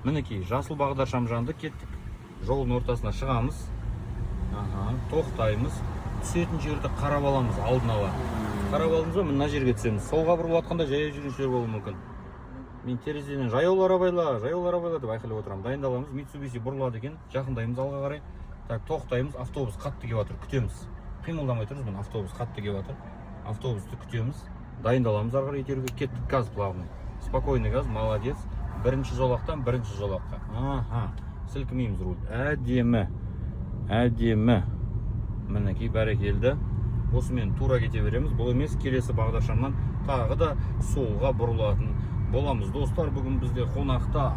Мінекей жасыл бағдаршам жанды, кеттік. Жолдың ортасына шығамыз. Тоқтаймыз. Түсетін жерді қарап аламыз алдын ала. Қарап аламыз ба, мына жерге түсеміз. Солға бұрылып жатқанда жаяу жүргіншілер болуы мүмкін. Мен терезеден жаяулар абайла деп айқайлап отырамын. Дайындаламыз. Mitsubishi бұрылады екен. Жақындаймыз алға қарай. Так, тоқтаймыз. Автобус қатты келіп жатыр. Күтеміз. Қимылдамай тұрмыз. Міне автобус қатты келіп жатыр. Автобусты күтеміз. Дайындаламыз ары қарай итеруге. Кеттік, газ плавный. Спокойный газ, молодец. Бірінші жолақтан бірінші жолаққа. Сілкімейміз руль. Әдемі. Мінекей бәрекелді. Осымен тура кете береміз. Бұл емес, келесі бағдаршамнан тағы да солға бұрылатын боламыз. Достар, бүгін бізде қонақта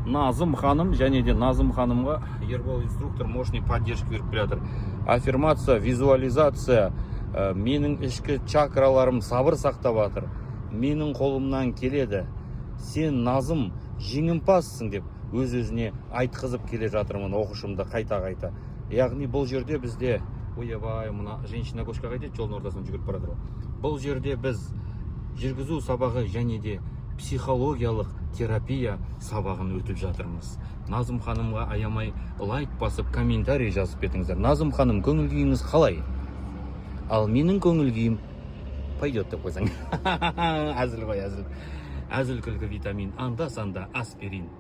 Назым ханым, және де Назым ханымға Ербол инструктор мощный поддержка беріп келатыр. Аффирмация, визуализация, менің ішкі чакраларым сабыр сақтап жатыр. Менің қолымнан келеді. Сен Назым жеңімпазсың деп өз-өзіне айтқызып келе жатырмын оқушымды қайта. Яғни бұл жерде бізде, ойбай, мына женщина көшке қайтеді, жолдың ортасынан жүгіріп бара жатыр. Бұл жерде біз жүргізу сабағы және де психологиялық терапия сабағын өтіп жатырмыз. Назым ханымға аямай лайк басып, комментарий жазып кетіңіздер. Назым ханым, көңіл күйіңіз қалай? Ал менің көңіл күйім пойдет деп қойсаң. Әзіл ғой, әзіл күлкі витамин, анда-санда аспирин.